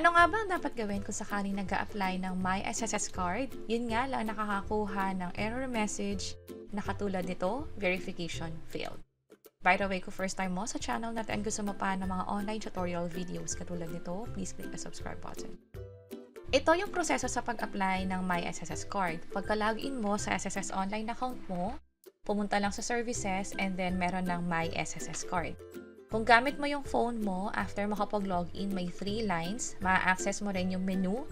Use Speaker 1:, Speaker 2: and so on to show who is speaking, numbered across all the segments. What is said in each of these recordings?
Speaker 1: Ano nga ba ang dapat gawin kung sakaling nag-a-apply ng MySSS card? Yun nga lang nakakakuha ng error message na katulad nito, verification failed. By the way, kung first time mo sa channel natin gusto mo pa ng mga online tutorial videos katulad nito, please click the subscribe button. Ito yung proseso sa pag-apply ng MySSS card. Pagka-login mo sa SSS online account mo, pumunta lang sa services and then meron ng MySSS card. Kung gamit mo yung phone mo, after makapag-login, may 3 lines, ma-access mo rin yung menu,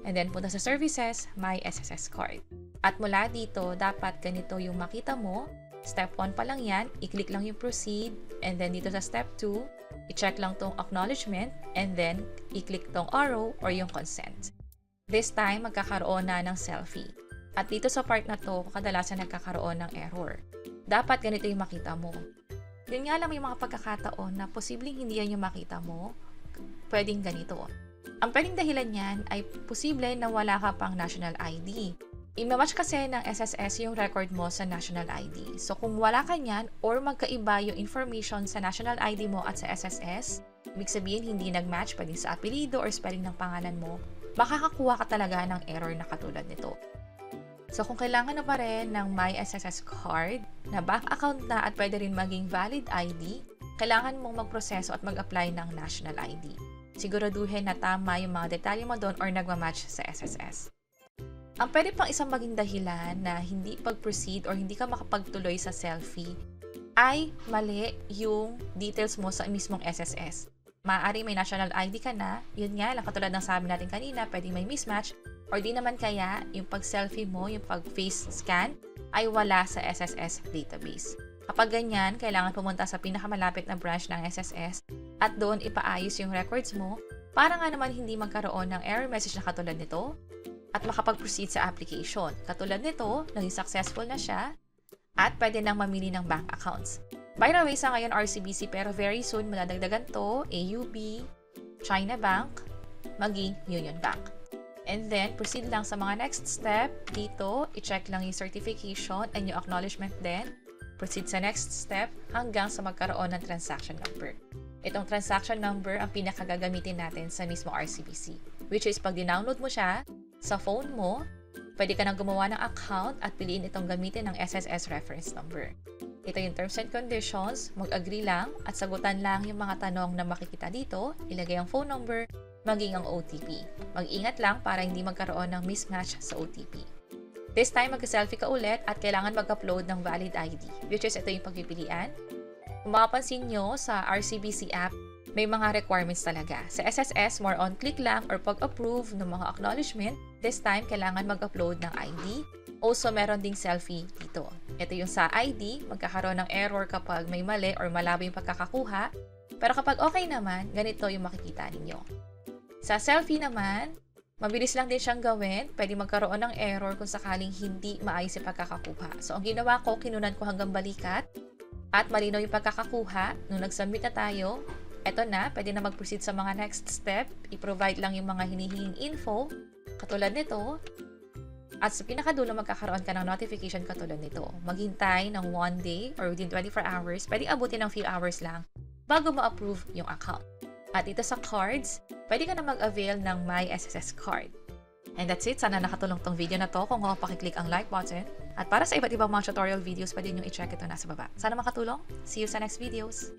Speaker 1: and then punta sa services, MySSS card. At mula dito, dapat ganito yung makita mo. Step 1 pa lang yan, i-click lang yung proceed, and then dito sa step 2, i-check lang tong acknowledgement, and then i-click tong arrow or yung consent. This time, magkakaroon na ng selfie. At dito sa part na to, kadalasan nagkakaroon ng error. Dapat ganito yung makita mo. Yun nga lang may mga pagkakataon na posibleng hindi yan yung makita mo, pwedeng ganito. Ang pwedeng dahilan yan ay posible na wala ka pang national ID. I-match kasi ng SSS yung record mo sa national ID. So kung wala ka yan or magkaiba yung information sa national ID mo at sa SSS, ibig sabihin hindi nag-match pwedeng sa apelido or spelling ng pangalan mo, makakakuha ka talaga ng error na katulad nito. So, kung kailangan na pa rin ng MySSS card na bank account na at pwede rin maging valid ID, kailangan mong magproseso at mag-apply ng national ID. Siguraduhin na tama yung mga detalye mo doon or nagmamatch sa SSS. Ang pwede pang isang maging dahilan na hindi pag-proceed or hindi ka makapagtuloy sa selfie ay mali yung details mo sa mismong SSS. Maaari may national ID ka na, yun nga lang katulad ng sabi natin kanina, pwedeng may mismatch, or di naman kaya yung pag-selfie mo, yung pag-face scan, ay wala sa SSS database. Kapag ganyan, kailangan pumunta sa pinakamalapit na branch ng SSS at doon ipaayos yung records mo para nga naman hindi magkaroon ng error message na katulad nito at makapag-proceed sa application. Katulad nito, naging successful na siya at pwede nang mamili ng bank accounts. By the way, sa ngayon RCBC pero very soon madadagdagan to AUB, China Bank, maging Union Bank. And then, proceed lang sa mga next step. Dito, i-check lang yung certification and yung acknowledgement din. Proceed sa next step hanggang sa magkaroon ng transaction number. Itong transaction number ang pinakagagamitin natin sa mismo RCBC. Which is, pag dinownload mo siya sa phone mo, pwede ka nang gumawa ng account at piliin itong gamitin ng SSS reference number. Ito yung terms and conditions, mag-agree lang at sagutan lang yung mga tanong na makikita dito, ilagay ang phone number, maging ang OTP. Mag-ingat lang para hindi magkaroon ng mismatch sa OTP. This time, mag-selfie ka ulit at kailangan mag-upload ng valid ID, which is ito yung pagpipilian. Kung makapansin nyo sa RCBC app, may mga requirements talaga. Sa SSS, more on click lang or pag-approve ng mga acknowledgement. This time, kailangan mag-upload ng ID. Also, meron ding selfie dito. Ito yung sa ID, magkakaroon ng error kapag may mali or malabo yung pagkakakuha. Pero kapag okay naman, ganito yung makikita ninyo. Sa selfie naman, mabilis lang din siyang gawin. Pwede magkaroon ng error kung sakaling hindi maayos yung pagkakakuha. So, ang ginawa ko, kinunan ko hanggang balikat at malinaw yung pagkakakuha. Nung nag-submit na tayo, eto na, pwede na mag-proceed sa mga next step. I-provide lang yung mga hinihinging info, katulad nito. At sa pinakadulo, magkakaroon ka ng notification katulad nito. Maghintay ng 1 day or within 24 hours, pwede abutin ng few hours lang bago ma-approve yung account. At dito sa cards, pwede ka na mag-avail ng MySSS card. And that's it. Sana nakatulong tong video na to. Kung pakiclick ang like button. At para sa iba't ibang mga tutorial videos, pwede nyo i-check ito nasa baba. Sana makatulong. See you sa next videos.